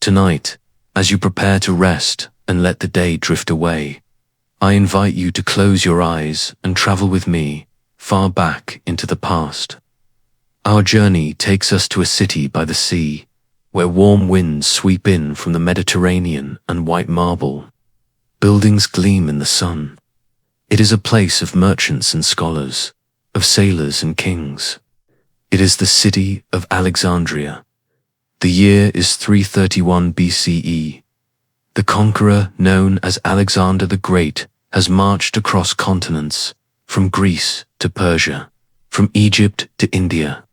Tonight, as you prepare to rest and let the day drift away, I invite you to close your eyes and travel with me far back into the past. Our journey takes us to a city by the sea, where warm winds sweep in from the Mediterranean and white marble. Buildings gleam in the sun. It is a place of merchants and scholars, of sailors and kings. It is the city of Alexandria. The year is 331 BCE. The conqueror, known as Alexander the Great, has marched across continents, from Greece to Persia, from Egypt to India.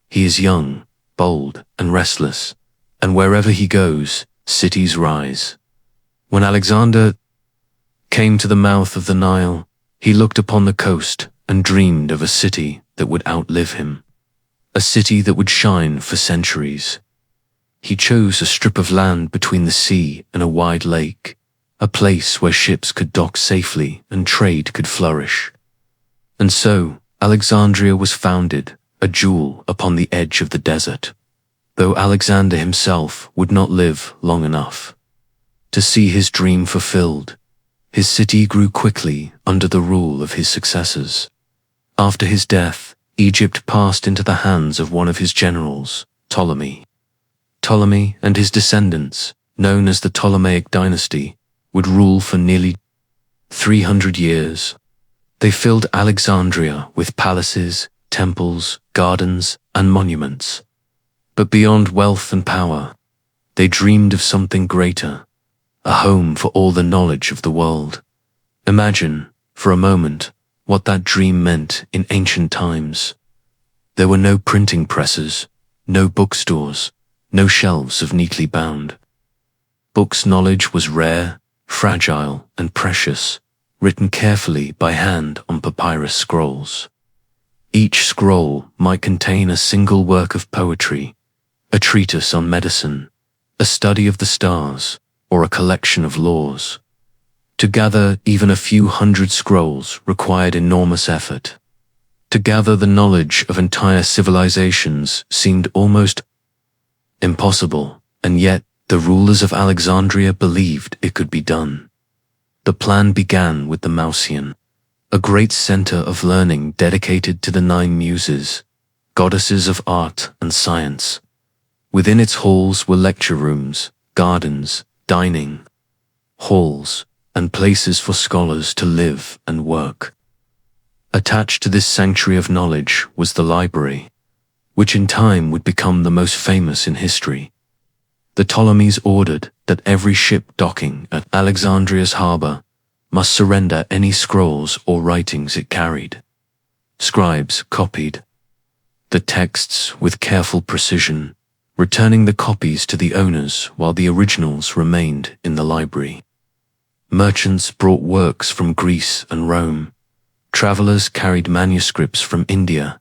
He is young, bold, and restless, and wherever he goes, cities rise. When Alexander came to the mouth of the Nile, he looked upon the coast and dreamed of a city that would outlive him, a city that would shine for centuries. He chose a strip of land between the sea and a wide lake, a place where ships could dock safely and trade could flourish. And so, Alexandria was founded, a jewel upon the edge of the desert, though Alexander himself would not live long enough to see his dream fulfilled. His city grew quickly under the rule of his successors. After his death, Egypt passed into the hands of one of his generals, Ptolemy. Ptolemy and his descendants, known as the Ptolemaic dynasty, would rule for nearly 300 years. They filled Alexandria with palaces, temples, gardens, and monuments. But beyond wealth and power, they dreamed of something greater, a home for all the knowledge of the world. Imagine, for a moment, what that dream meant in ancient times. There were no printing presses, no bookstores, no shelves of neatly bound books. Knowledge was rare, fragile, and precious, written carefully by hand on papyrus scrolls. Each scroll might contain a single work of poetry, a treatise on medicine, a study of the stars, or a collection of laws. To gather even a few hundred scrolls required enormous effort. To gather the knowledge of entire civilizations seemed almost impossible, and yet the rulers of Alexandria believed it could be done. The plan began with the Mauseon, a great center of learning dedicated to the 9 muses, goddesses of art and science. Within its halls were lecture rooms, gardens, dining halls, and places for scholars to live and work. Attached to this sanctuary of knowledge was the library, which in time would become the most famous in history. The Ptolemies ordered that every ship docking at Alexandria's harbor must surrender any scrolls or writings it carried. Scribes copied the texts with careful precision, returning the copies to the owners while the originals remained in the library. Merchants brought works from Greece and Rome. Travelers carried manuscripts from India,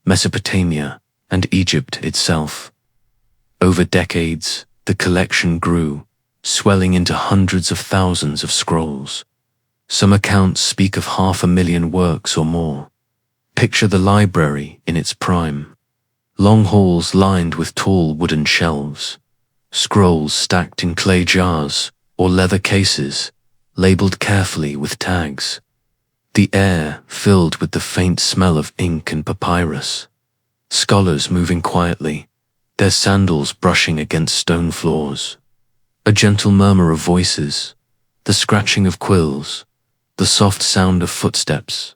Mesopotamia, and Egypt itself. Over decades, the collection grew, swelling into hundreds of thousands of scrolls. Some accounts speak of 500,000 works or more. Picture the library in its prime. Long halls lined with tall wooden shelves, scrolls stacked in clay jars or leather cases, labeled carefully with tags. The air filled with the faint smell of ink and papyrus. Scholars moving quietly, their sandals brushing against stone floors. A gentle murmur of voices, the scratching of quills, the soft sound of footsteps.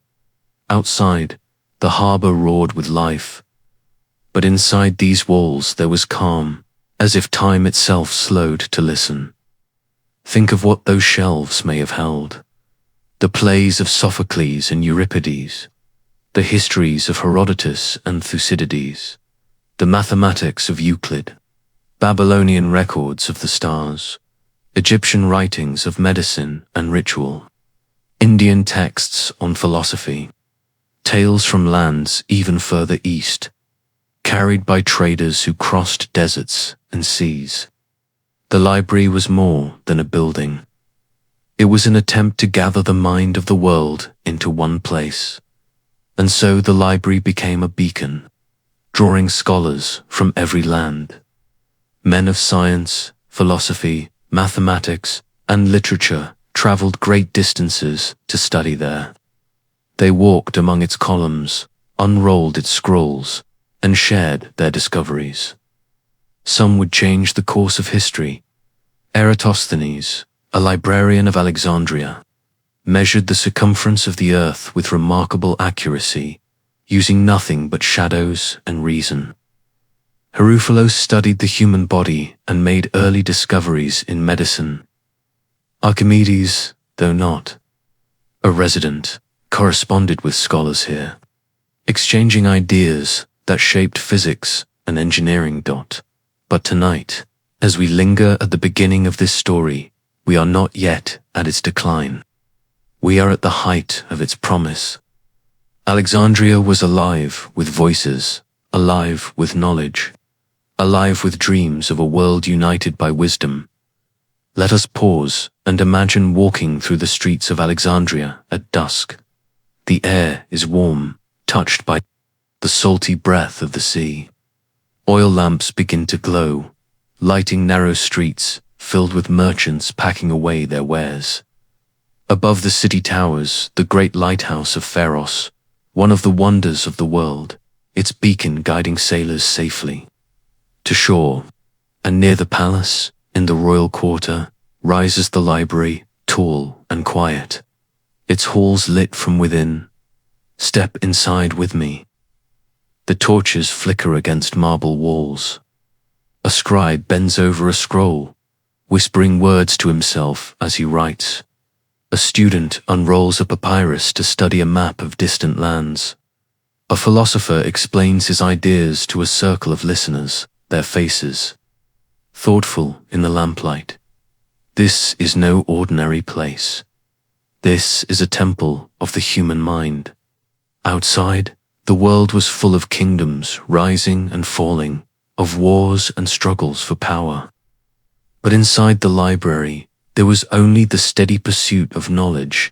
Outside, the harbor roared with life. But inside these walls there was calm, as if time itself slowed to listen. Think of what those shelves may have held. The plays of Sophocles and Euripides, the histories of Herodotus and Thucydides, the mathematics of Euclid, Babylonian records of the stars, Egyptian writings of medicine and ritual, Indian texts on philosophy, tales from lands even further east, carried by traders who crossed deserts and seas. The library was more than a building. It was an attempt to gather the mind of the world into one place. And so the library became a beacon, drawing scholars from every land. Men of science, philosophy, mathematics, and literature traveled great distances to study there. They walked among its columns, unrolled its scrolls, and shared their discoveries. Some would change the course of history. Eratosthenes, a librarian of Alexandria, measured the circumference of the earth with remarkable accuracy, using nothing but shadows and reason. Herophilos studied the human body and made early discoveries in medicine. Archimedes, though not a resident, corresponded with scholars here, exchanging ideas that shaped physics and engineering. But tonight, as we linger at the beginning of this story, we are not yet at its decline. We are at the height of its promise. Alexandria was alive with voices, alive with knowledge, alive with dreams of a world united by wisdom. Let us pause and imagine walking through the streets of Alexandria at dusk. The air is warm, touched by the salty breath of the sea. Oil lamps begin to glow, lighting narrow streets filled with merchants packing away their wares. Above the city towers, the great lighthouse of Pharos, one of the wonders of the world, its beacon guiding sailors safely to shore. And near the palace, in the royal quarter, rises the library, tall and quiet, its halls lit from within. Step inside with me. The torches flicker against marble walls. A scribe bends over a scroll, whispering words to himself as he writes. A student unrolls a papyrus to study a map of distant lands. A philosopher explains his ideas to a circle of listeners, their faces thoughtful in the lamplight. This is no ordinary place. This is a temple of the human mind. Outside, the world was full of kingdoms rising and falling, of wars and struggles for power. But inside the library, there was only the steady pursuit of knowledge,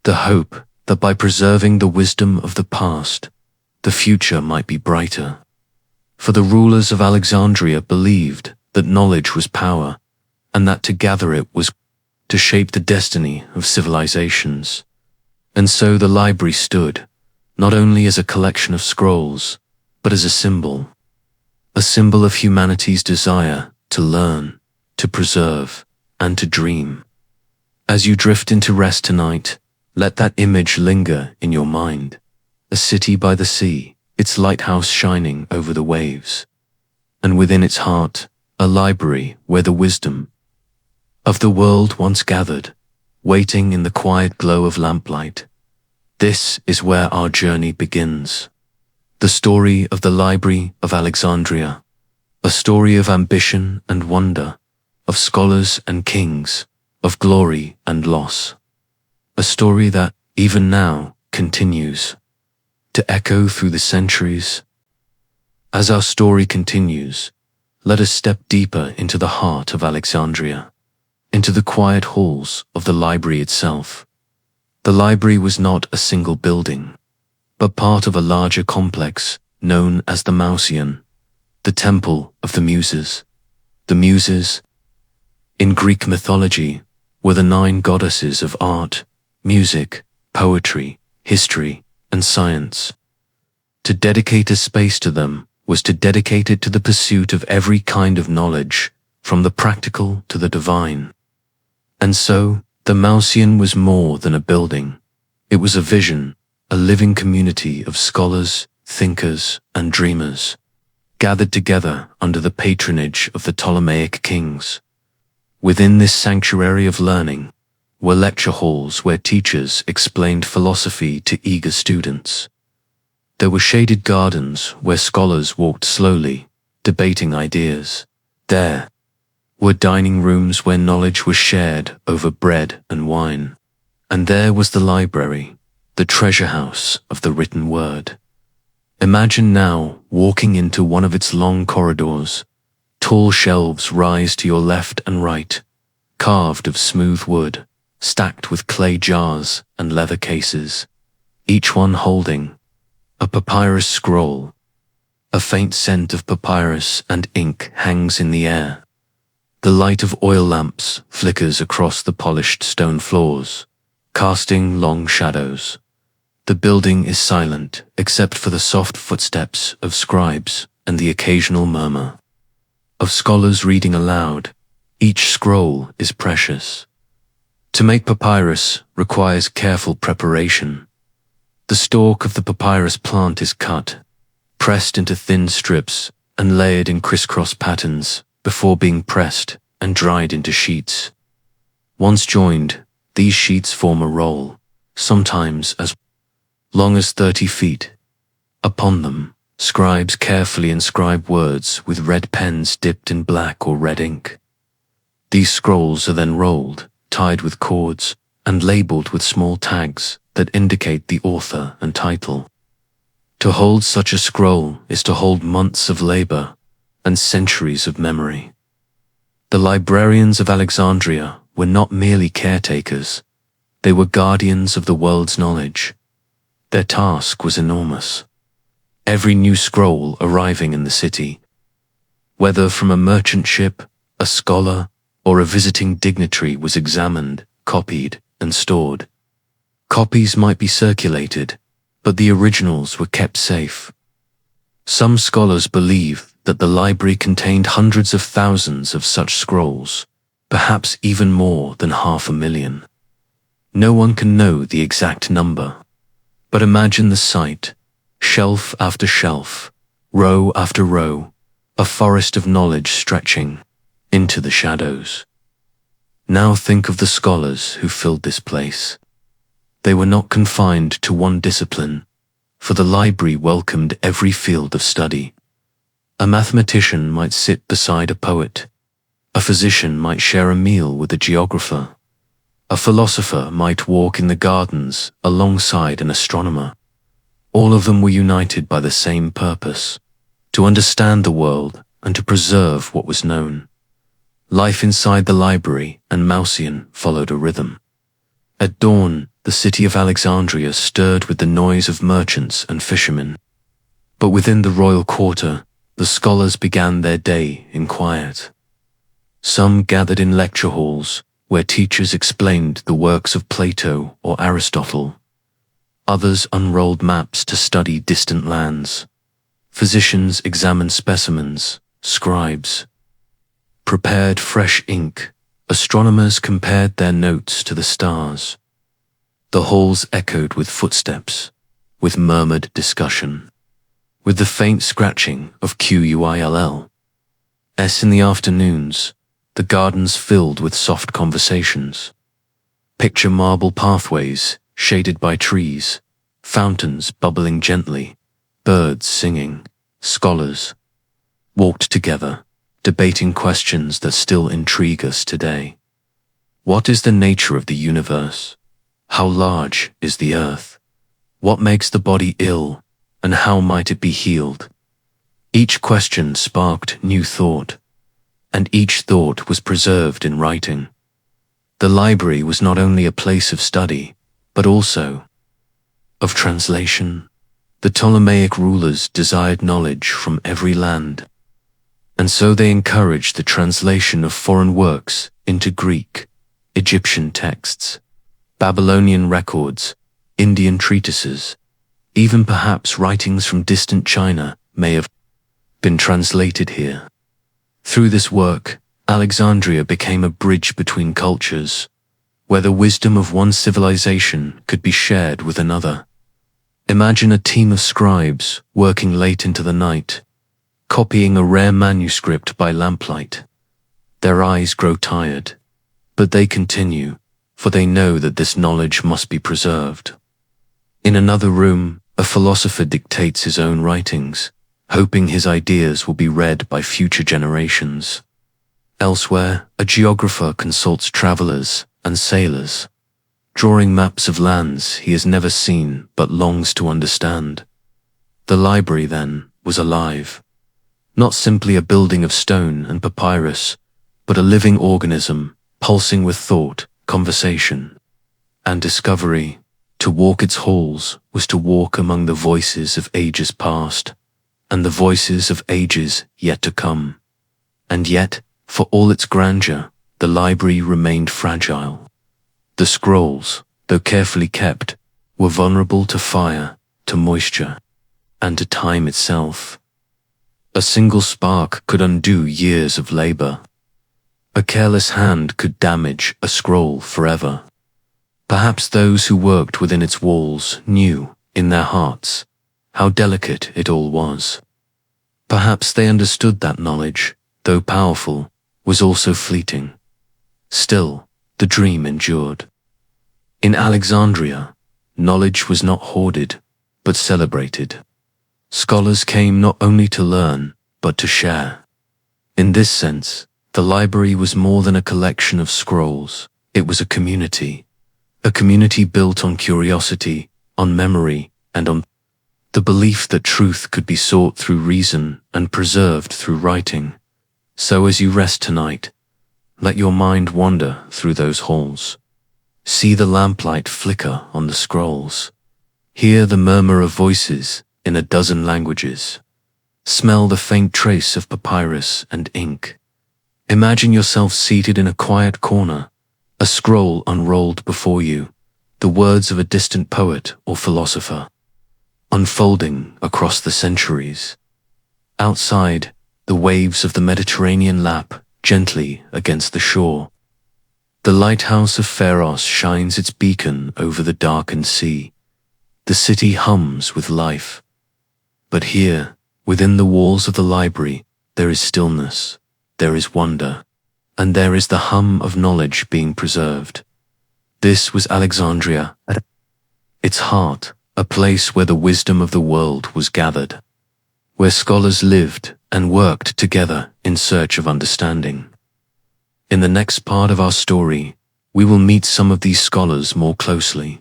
the hope that by preserving the wisdom of the past, the future might be brighter. For the rulers of Alexandria believed that knowledge was power, and that to gather it was to shape the destiny of civilizations. And so the library stood, not only as a collection of scrolls, but as a symbol of humanity's desire to learn, to preserve, and to dream. As you drift into rest tonight, let that image linger in your mind. A city by the sea, its lighthouse shining over the waves. And within its heart, a library where the wisdom of the world once gathered, waiting in the quiet glow of lamplight. This is where our journey begins. The story of the Library of Alexandria. A story of ambition and wonder, of scholars and kings, of glory and loss. A story that, even now, continues to echo through the centuries. As our story continues, let us step deeper into the heart of Alexandria, into the quiet halls of the library itself. The library was not a single building, but part of a larger complex known as the Mauseon, the Temple of the Muses. The Muses, in Greek mythology, were the 9 goddesses of art, music, poetry, history, and science. To dedicate a space to them was to dedicate it to the pursuit of every kind of knowledge, from the practical to the divine. And so, the Mauseon was more than a building. It was a vision, a living community of scholars, thinkers, and dreamers, gathered together under the patronage of the Ptolemaic kings. Within this sanctuary of learning were lecture halls where teachers explained philosophy to eager students. There were shaded gardens where scholars walked slowly, debating ideas. There were dining rooms where knowledge was shared over bread and wine. And there was the library, the treasure house of the written word. Imagine now walking into one of its long corridors. Tall shelves rise to your left and right, carved of smooth wood, stacked with clay jars and leather cases, each one holding a papyrus scroll. A faint scent of papyrus and ink hangs in the air. The light of oil lamps flickers across the polished stone floors, casting long shadows. The building is silent except for the soft footsteps of scribes and the occasional murmur of scholars reading aloud. Each scroll is precious. To make papyrus requires careful preparation. The stalk of the papyrus plant is cut, pressed into thin strips, and layered in crisscross patterns before being pressed and dried into sheets. Once joined, these sheets form a roll, sometimes as long as 30 feet. Upon them, scribes carefully inscribe words with red pens dipped in black or red ink. These scrolls are then rolled, tied with cords, and labeled with small tags that indicate the author and title. To hold such a scroll is to hold months of labor and centuries of memory. The librarians of Alexandria were not merely caretakers, they were guardians of the world's knowledge. Their task was enormous. Every new scroll arriving in the city, whether from a merchant ship, a scholar, or a visiting dignitary, was examined, copied, and stored. Copies might be circulated, but the originals were kept safe. Some scholars believe that the library contained hundreds of thousands of such scrolls, perhaps even more than 500,000. No one can know the exact number, but imagine the sight: shelf after shelf, row after row, a forest of knowledge stretching into the shadows. Now think of the scholars who filled this place. They were not confined to one discipline, for the library welcomed every field of study. A mathematician might sit beside a poet. A physician might share a meal with a geographer. A philosopher might walk in the gardens alongside an astronomer. All of them were united by the same purpose: to understand the world and to preserve what was known. Life inside the library and Mausian followed a rhythm. At dawn, the city of Alexandria stirred with the noise of merchants and fishermen. But within the royal quarter, the scholars began their day in quiet. Some gathered in lecture halls, where teachers explained the works of Plato or Aristotle. Others unrolled maps to study distant lands. Physicians examined specimens, scribes prepared fresh ink, astronomers compared their notes to the stars. The halls echoed with footsteps, with murmured discussion, with the faint scratching of QUILL. In the afternoons, the gardens filled with soft conversations. Picture marble pathways shaded by trees, fountains bubbling gently, birds singing. Scholars walked together, debating questions that still intrigue us today. What is the nature of the universe? How large is the earth? What makes the body ill, and how might it be healed? Each question sparked new thought, and each thought was preserved in writing. The library was not only a place of study, but also of translation. The Ptolemaic rulers desired knowledge from every land, and so they encouraged the translation of foreign works into Greek, Egyptian texts, Babylonian records, Indian treatises, even perhaps writings from distant China may have been translated here. Through this work, Alexandria became a bridge between cultures, where the wisdom of one civilization could be shared with another. Imagine a team of scribes working late into the night, copying a rare manuscript by lamplight. Their eyes grow tired, but they continue, for they know that this knowledge must be preserved. In another room, a philosopher dictates his own writings, hoping his ideas will be read by future generations. Elsewhere, a geographer consults travelers and sailors, drawing maps of lands he has never seen but longs to understand. The library, then, was alive, not simply a building of stone and papyrus, but a living organism, pulsing with thought, conversation, and discovery. To walk its halls was to walk among the voices of ages past, and the voices of ages yet to come. And yet, For all its grandeur, the library remained fragile. The scrolls, though carefully kept, were vulnerable to fire, to moisture, and to time itself. A single spark could undo years of labor. A careless hand could damage a scroll forever. Perhaps those who worked within its walls knew, in their hearts, how delicate it all was. Perhaps they understood that knowledge, though powerful, was also fleeting. Still, the dream endured. In Alexandria, knowledge was not hoarded, but celebrated. Scholars came not only to learn, but to share. In this sense, the library was more than a collection of scrolls. It was a community built on curiosity, on memory, and on the belief that truth could be sought through reason and preserved through writing. So as you rest tonight, let your mind wander through those halls. See the lamplight flicker on the scrolls. Hear the murmur of voices in a dozen languages. Smell the faint trace of papyrus and ink. Imagine yourself seated in a quiet corner, a scroll unrolled before you, the words of a distant poet or philosopher, unfolding across the centuries. Outside, the waves of the Mediterranean lap gently against the shore. The lighthouse of Pharos shines its beacon over the darkened sea. The city hums with life. But here, within the walls of the library, there is stillness, there is wonder, and there is the hum of knowledge being preserved. This was Alexandria, at its heart, a place where the wisdom of the world was gathered, where scholars lived and worked together in search of understanding. In the next part of our story, we will meet some of these scholars more closely.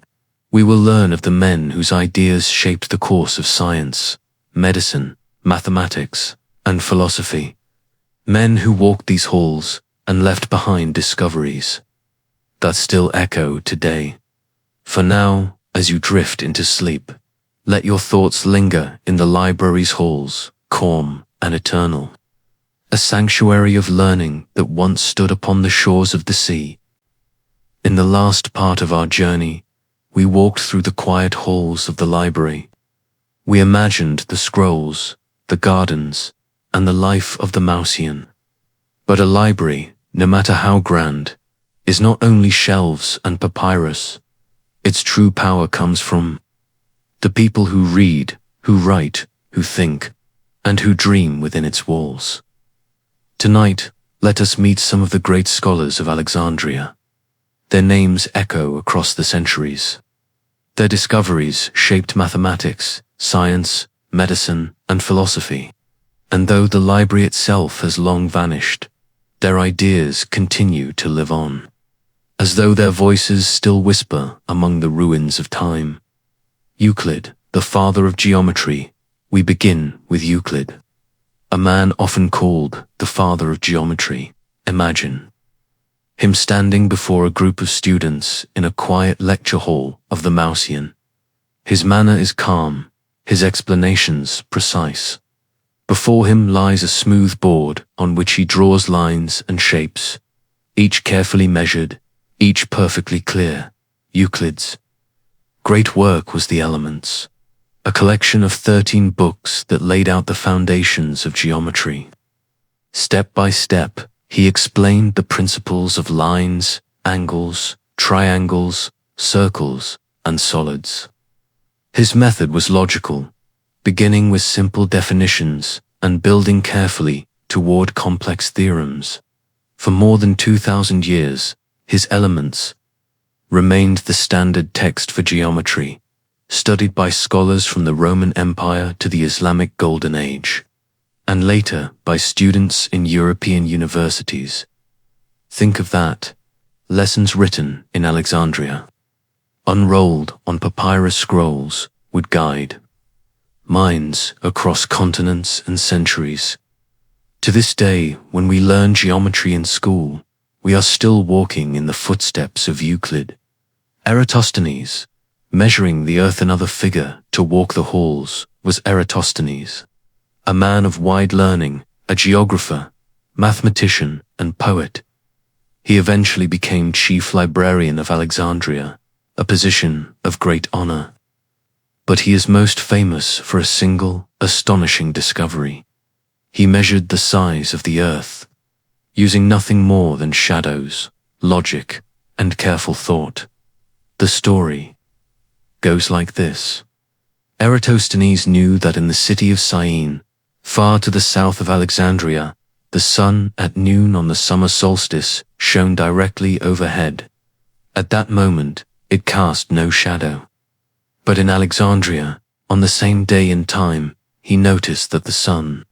We will learn of the men whose ideas shaped the course of science, medicine, mathematics, and philosophy. Men who walked these halls and left behind discoveries that still echo today. For now, as you drift into sleep, let your thoughts linger in the library's halls, calm and eternal. A sanctuary of learning that once stood upon the shores of the sea. In the last part of our journey, we walked through the quiet halls of the library. We imagined the scrolls, the gardens, and the life of the Mausian. But a library, no matter how grand, is not only shelves and papyrus. Its true power comes from the people who read, who write, who think, and who dream within its walls. Tonight, let us meet some of the great scholars of Alexandria. Their names echo across the centuries. Their discoveries shaped mathematics, science, medicine, and philosophy. And though the library itself has long vanished, their ideas continue to live on, as though their voices still whisper among the ruins of time. Euclid, the father of geometry. We begin with Euclid, a man often called the father of geometry. Imagine him standing before a group of students in a quiet lecture hall of the Mausian. His manner is calm, his explanations precise. Before him lies a smooth board on which he draws lines and shapes, each carefully measured, each perfectly clear. Euclid's great work was the Elements, a collection of 13 books that laid out the foundations of geometry. Step by step, he explained the principles of lines, angles, triangles, circles, and solids. His method was logical, beginning with simple definitions and building carefully toward complex theorems. For more than 2,000 years, his Elements remained the standard text for geometry, studied by scholars from the Roman Empire to the Islamic Golden Age, and later by students in European universities. Think of that, lessons written in Alexandria, unrolled on papyrus scrolls, would guide minds across continents and centuries. To this day, when we learn geometry in school, we are still walking in the footsteps of Euclid. Eratosthenes, measuring the earth. Another figure to walk the halls was Eratosthenes, a man of wide learning, a geographer, mathematician, and poet. He eventually became chief librarian of Alexandria, a position of great honor. But he is most famous for a single, astonishing discovery. He measured the size of the earth, using nothing more than shadows, logic, and careful thought. The story goes like this. Eratosthenes knew that in the city of Syene, far to the south of Alexandria, the sun at noon on the summer solstice shone directly overhead. At that moment, it cast no shadow. But in Alexandria, on the same day and time, he noticed that the sun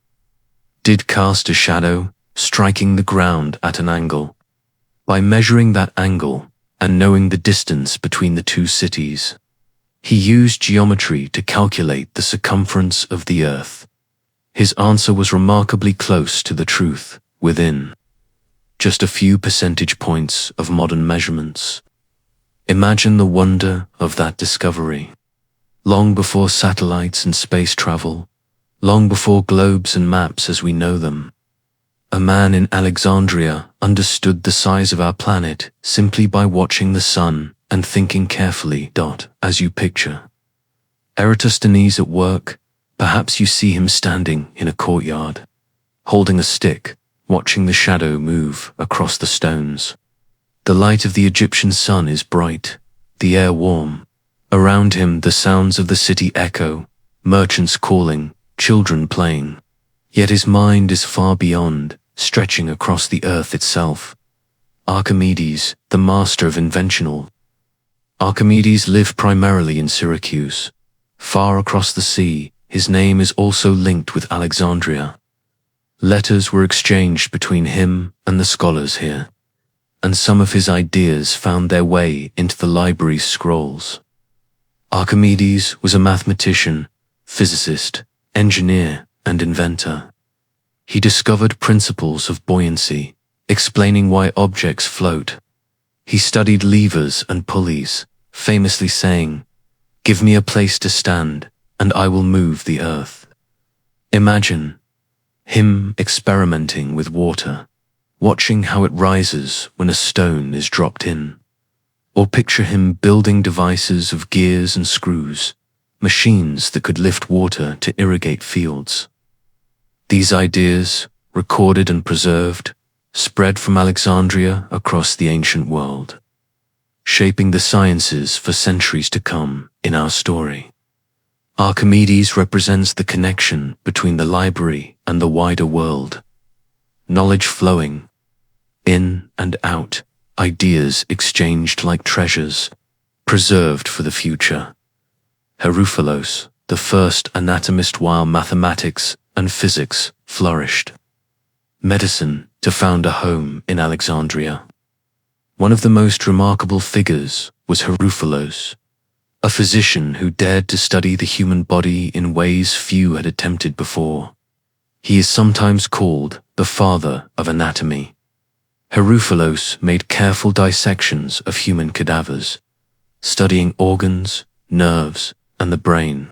did cast a shadow, striking the ground at an angle. By measuring that angle and knowing the distance between the two cities, he used geometry to calculate the circumference of the earth. His answer was remarkably close to the truth, within just a few percentage points of modern measurements. Imagine the wonder of that discovery. Long before satellites and space travel, long before globes and maps as we know them, a man in Alexandria understood the size of our planet simply by watching the sun and thinking carefully. As you picture Eratosthenes at work, perhaps you see him standing in a courtyard, holding a stick, watching the shadow move across the stones. The light of the Egyptian sun is bright, the air warm. Around him the sounds of the city echo, merchants calling, children playing. Yet his mind is far beyond, stretching across the earth itself. Archimedes, the master of invention. Archimedes lived primarily in Syracuse. Far across the sea, his name is also linked with Alexandria. Letters were exchanged between him and the scholars here, and some of his ideas found their way into the library's scrolls. Archimedes was a mathematician, physicist, engineer, and inventor. He discovered principles of buoyancy, explaining why objects float. He studied levers and pulleys, famously saying, "Give me a place to stand, and I will move the earth." Imagine him experimenting with water, watching how it rises when a stone is dropped in. Or picture him building devices of gears and screws, machines that could lift water to irrigate fields. These ideas, recorded and preserved, spread from Alexandria across the ancient world, shaping the sciences for centuries to come in our story. Archimedes represents the connection between the library and the wider world. Knowledge flowing in and out, ideas exchanged like treasures, preserved for the future. Herophilos, the first anatomist while mathematics and physics flourished. Medicine to found a home in Alexandria. One of the most remarkable figures was Herophilos, a physician who dared to study the human body in ways few had attempted before. He is sometimes called the father of anatomy. Herophilos made careful dissections of human cadavers, studying organs, nerves, and the brain.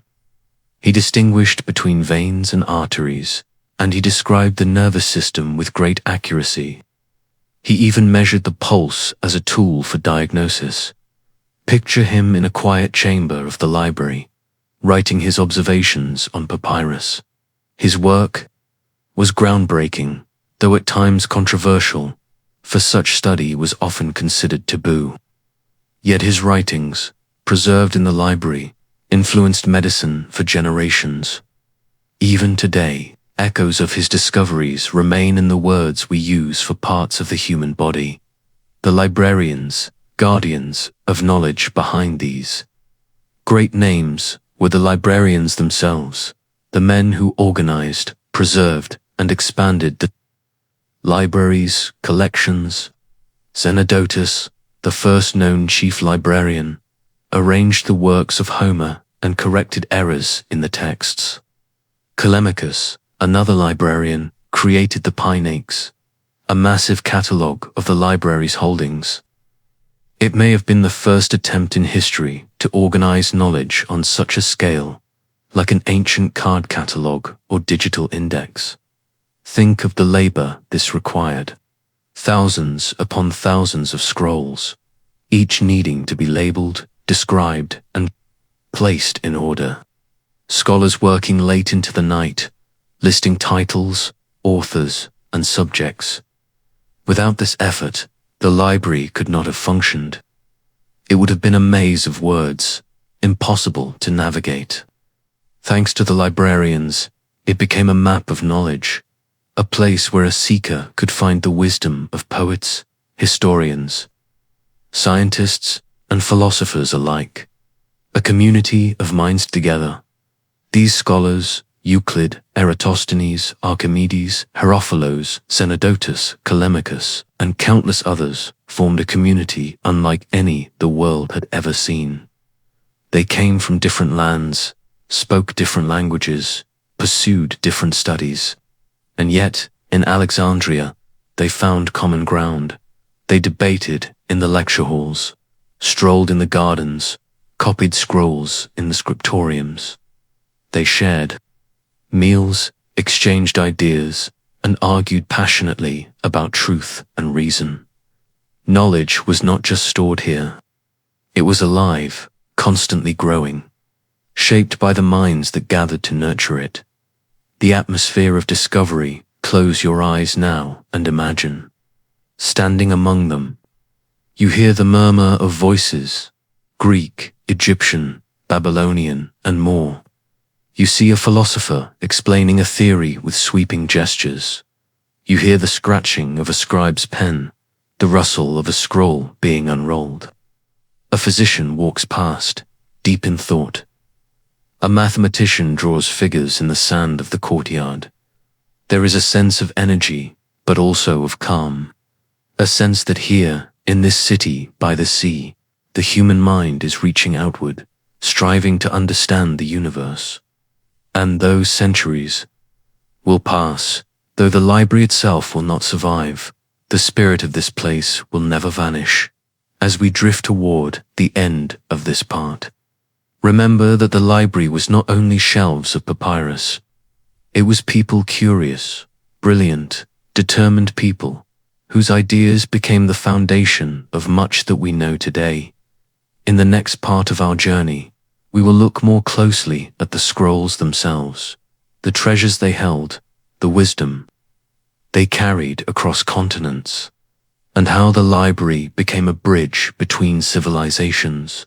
He distinguished between veins and arteries, and he described the nervous system with great accuracy. He even measured the pulse as a tool for diagnosis. Picture him in a quiet chamber of the library, writing his observations on papyrus. His work was groundbreaking, though at times controversial, for such study was often considered taboo. Yet his writings, preserved in the library, influenced medicine for generations. Even today, echoes of his discoveries remain in the words we use for parts of the human body. The librarians, guardians of knowledge behind these great names were the librarians themselves, the men who organized, preserved, and expanded the libraries, collections. Zenodotus, the first known chief librarian, arranged the works of Homer and corrected errors in the texts. Callimachus, another librarian, created the Pinax, a massive catalogue of the library's holdings. It may have been the first attempt in history to organize knowledge on such a scale, like an ancient card catalogue or digital index. Think of the labor this required. Thousands upon thousands of scrolls, each needing to be labeled, described, and placed in order. Scholars working late into the night, listing titles, authors, and subjects. Without this effort, the library could not have functioned. It would have been a maze of words, impossible to navigate. Thanks to the librarians, it became a map of knowledge, a place where a seeker could find the wisdom of poets, historians, scientists, and philosophers alike. A community of minds together. These scholars, Euclid, Eratosthenes, Archimedes, Herophilos, Zenodotus, Callimachus, and countless others, formed a community unlike any the world had ever seen. They came from different lands, spoke different languages, pursued different studies. And yet, in Alexandria, they found common ground. They debated in the lecture halls, strolled in the gardens, copied scrolls in the scriptoriums. They shared meals, exchanged ideas, and argued passionately about truth and reason. Knowledge was not just stored here. It was alive, constantly growing, shaped by the minds that gathered to nurture it. The atmosphere of discovery, close your eyes now and imagine. Standing among them, you hear the murmur of voices, Greek, Egyptian, Babylonian, and more. You see a philosopher explaining a theory with sweeping gestures. You hear the scratching of a scribe's pen, the rustle of a scroll being unrolled. A physician walks past, deep in thought. A mathematician draws figures in the sand of the courtyard. There is a sense of energy, but also of calm. A sense that here, in this city by the sea, the human mind is reaching outward, striving to understand the universe. And those centuries will pass, though the library itself will not survive. The spirit of this place will never vanish. As we drift toward the end of this part, remember that the library was not only shelves of papyrus. It was people curious, brilliant, determined people, whose ideas became the foundation of much that we know today. In the next part of our journey, we will look more closely at the scrolls themselves, the treasures they held, the wisdom they carried across continents, and how the library became a bridge between civilizations.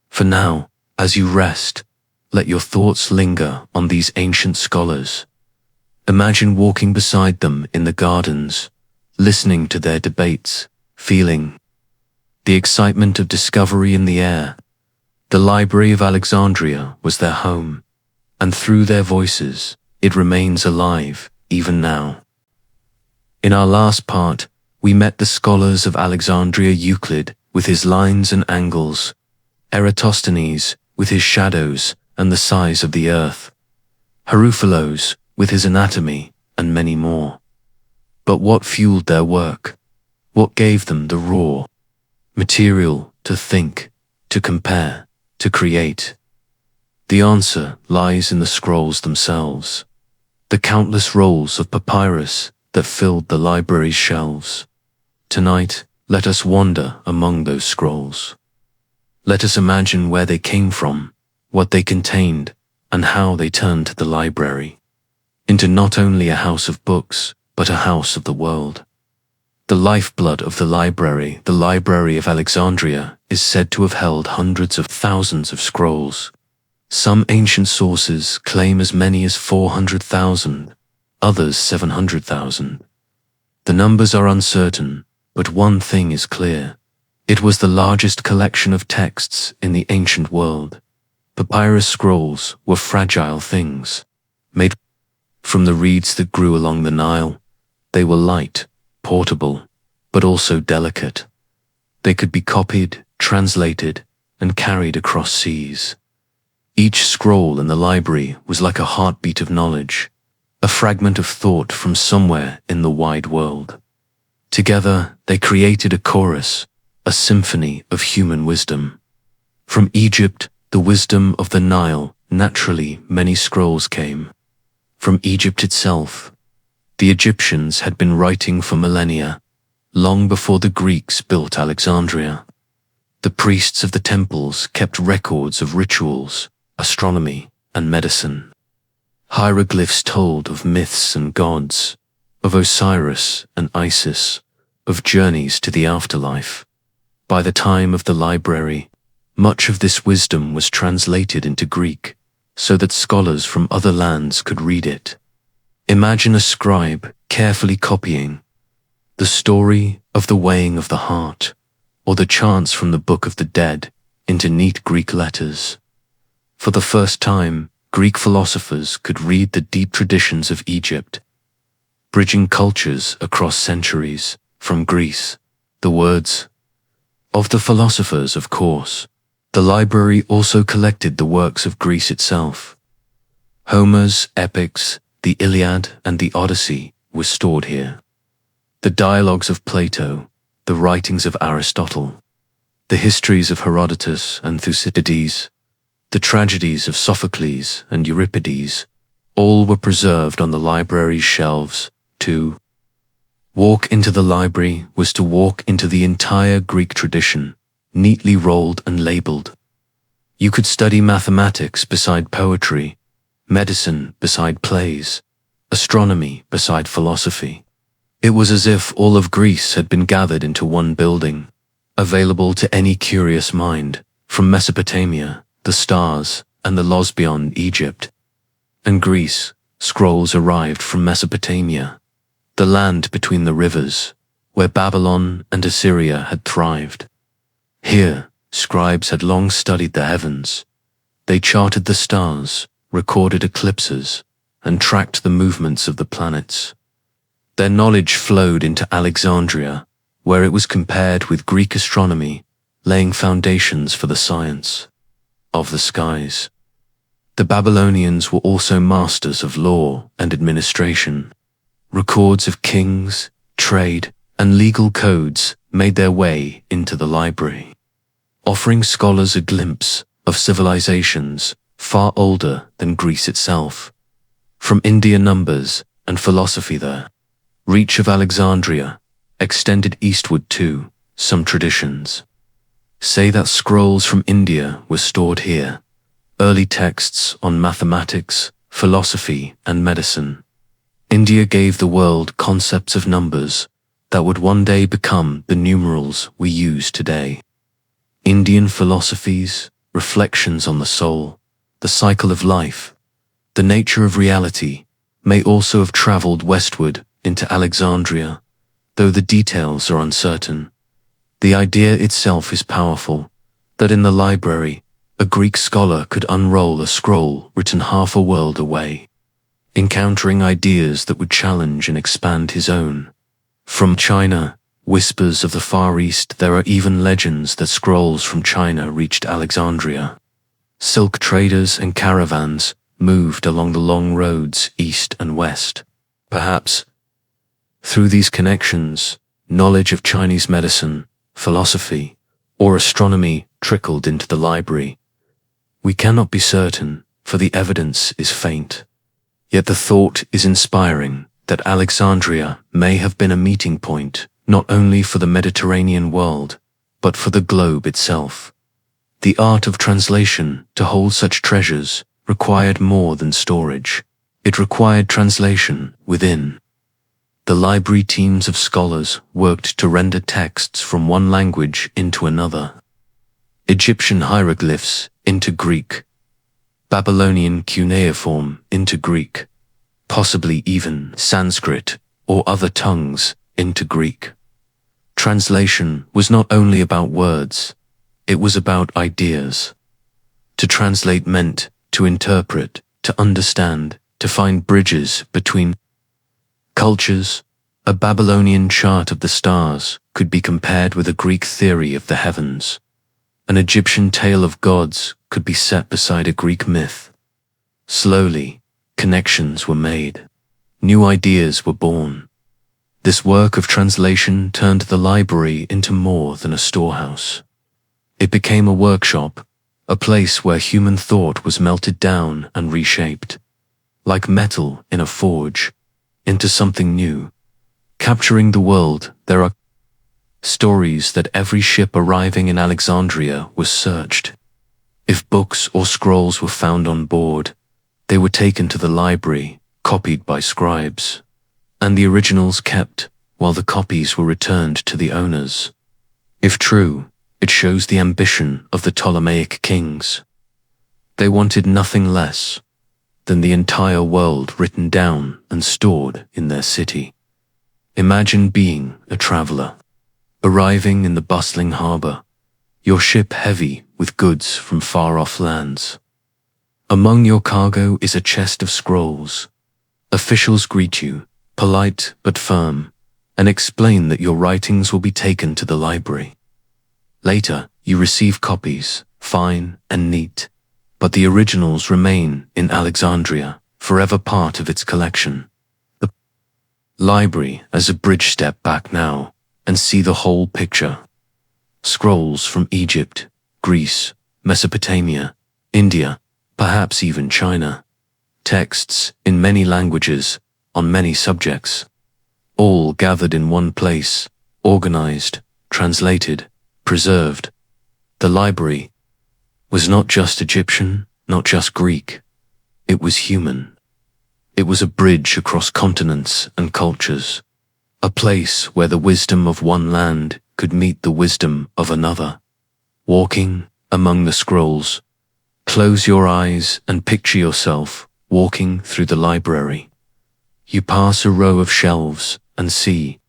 For now, as you rest, let your thoughts linger on these ancient scholars. Imagine walking beside them in the gardens, listening to their debates, feeling the excitement of discovery in the air. The Library of Alexandria was their home, and through their voices, it remains alive even now. In our last part, we met the scholars of Alexandria: Euclid with his lines and angles, Eratosthenes with his shadows and the size of the earth, Herophilos with his anatomy, and many more. But what fueled their work? What gave them the raw material to think, to compare, to create? The answer lies in the scrolls themselves, the countless rolls of papyrus that filled the library's shelves. Tonight, let us wander among those scrolls. Let us imagine where they came from, what they contained, and how they turned the library into not only a house of books, but a house of the world. The lifeblood of the Library of Alexandria, is said to have held hundreds of thousands of scrolls. Some ancient sources claim as many as 400,000, others 700,000. The numbers are uncertain, but one thing is clear. It was the largest collection of texts in the ancient world. Papyrus scrolls were fragile things, made from the reeds that grew along the Nile. They were light, portable, but also delicate. They could be copied, translated, and carried across seas. Each scroll in the library was like a heartbeat of knowledge, a fragment of thought from somewhere in the wide world. Together, they created a chorus, a symphony of human wisdom. From Egypt, the wisdom of the Nile, naturally many scrolls came. From Egypt itself, The Egyptians had been writing for millennia, long before the Greeks built Alexandria. The priests of the temples kept records of rituals, astronomy, and medicine. Hieroglyphs told of myths and gods, of Osiris and Isis, of journeys to the afterlife. By the time of the library, much of this wisdom was translated into Greek, so that scholars from other lands could read it. Imagine a scribe carefully copying the story of the weighing of the heart, or the chants from the Book of the Dead into neat Greek letters. For the first time, Greek philosophers could read the deep traditions of Egypt, bridging cultures across centuries. From Greece, the words of the philosophers, of course. The library also collected the works of Greece itself. Homer's epics, the Iliad and the Odyssey, were stored here. The dialogues of Plato, the writings of Aristotle, the histories of Herodotus and Thucydides, the tragedies of Sophocles and Euripides, all were preserved on the library's shelves. To walk into the library was to walk into the entire Greek tradition, neatly rolled and labeled. You could study mathematics beside poetry, medicine beside plays, astronomy beside philosophy. It was as if all of Greece had been gathered into one building, available to any curious mind, from Mesopotamia, the stars, and the laws beyond Egypt. And Greece, scrolls arrived from Mesopotamia, the land between the rivers, where Babylon and Assyria had thrived. Here, scribes had long studied the heavens. They charted the stars, recorded eclipses, and tracked the movements of the planets. Their knowledge flowed into Alexandria, where it was compared with Greek astronomy, laying foundations for the science of the skies. The Babylonians were also masters of law and administration. Records of kings, trade, and legal codes made their way into the library, offering scholars a glimpse of civilizations far older than Greece itself. From India, numbers and philosophy there. Reach of Alexandria extended eastward too. Some traditions say that scrolls from India were stored here, early texts on mathematics, philosophy, and medicine. India gave the world concepts of numbers that would one day become the numerals we use today. Indian philosophies, reflections on the soul, the cycle of life, the nature of reality, may also have traveled westward into Alexandria, though the details are uncertain. The idea itself is powerful, that in the library, a Greek scholar could unroll a scroll written half a world away, encountering ideas that would challenge and expand his own. From China, whispers of the Far East, there are even legends that scrolls from China reached Alexandria. Silk traders and caravans moved along the long roads east and west. Perhaps, through these connections, knowledge of Chinese medicine, philosophy, or astronomy trickled into the library. We cannot be certain, for the evidence is faint. Yet the thought is inspiring that Alexandria may have been a meeting point not only for the Mediterranean world, but for the globe itself. The art of translation to hold such treasures required more than storage. It required translation within. The library teams of scholars worked to render texts from one language into another. Egyptian hieroglyphs into Greek, Babylonian cuneiform into Greek, possibly even Sanskrit or other tongues into Greek. Translation was not only about words, it was about ideas. To translate meant to interpret, to understand, to find bridges between cultures. A Babylonian chart of the stars could be compared with a Greek theory of the heavens. An Egyptian tale of gods could be set beside a Greek myth. Slowly, connections were made. New ideas were born. This work of translation turned the library into more than a storehouse. It became a workshop, a place where human thought was melted down and reshaped. Like metal in a forge, into something new. Capturing the world, there are stories that every ship arriving in Alexandria was searched. If books or scrolls were found on board, they were taken to the library, copied by scribes, and the originals kept while the copies were returned to the owners. If true, it shows the ambition of the Ptolemaic kings. They wanted nothing less than the entire world written down and stored in their city. Imagine being a traveler, arriving in the bustling harbor, your ship heavy with goods from far-off lands. Among your cargo is a chest of scrolls. Officials greet you, polite but firm, and explain that your writings will be taken to the library. Later, you receive copies, fine and neat, but the originals remain in Alexandria, forever part of its collection. The library as a bridge step back now and see the whole picture. Scrolls from Egypt, Greece, Mesopotamia, India, perhaps even China. Texts in many languages, on many subjects. All gathered in one place, organized, translated, preserved. The library was not just Egyptian, not just Greek. It was human. It was a bridge across continents and cultures. A place where the wisdom of one land could meet the wisdom of another. Walking among the scrolls, close your eyes and picture yourself walking through the library. You pass a row of shelves and see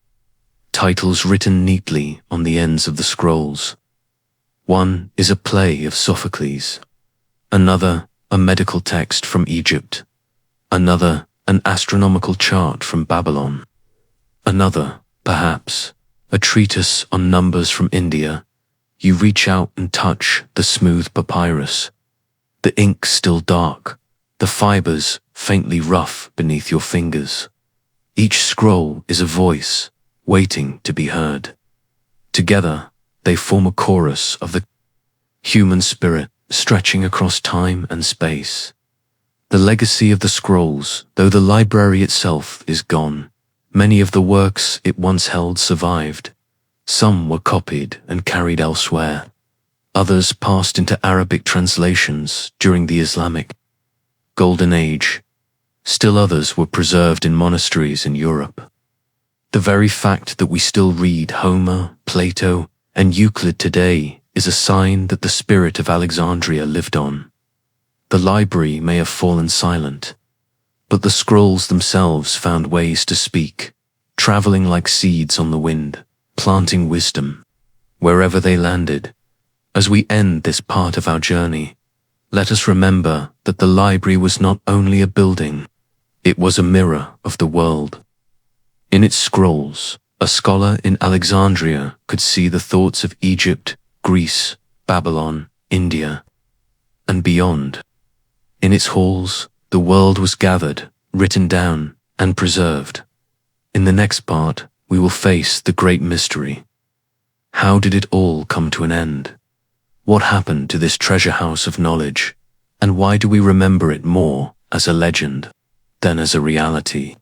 titles written neatly on the ends of the scrolls. One is a play of Sophocles, another a medical text from Egypt, another an astronomical chart from Babylon, another, perhaps, a treatise on numbers from India. You reach out and touch the smooth papyrus, the ink still dark, the fibers faintly rough beneath your fingers. Each scroll is a voice, waiting to be heard. Together, they form a chorus of the human spirit stretching across time and space. The legacy of the scrolls, though the library itself is gone, many of the works it once held survived. Some were copied and carried elsewhere. Others passed into Arabic translations during the Islamic Golden Age. Still others were preserved in monasteries in Europe. The very fact that we still read Homer, Plato, and Euclid today is a sign that the spirit of Alexandria lived on. The library may have fallen silent, but the scrolls themselves found ways to speak, traveling like seeds on the wind, planting wisdom wherever they landed. As we end this part of our journey, let us remember that the library was not only a building, it was a mirror of the world. In its scrolls, a scholar in Alexandria could see the thoughts of Egypt, Greece, Babylon, India, and beyond. In its halls, the world was gathered, written down, and preserved. In the next part, we will face the great mystery. How did it all come to an end? What happened to this treasure house of knowledge, and why do we remember it more as a legend than as a reality?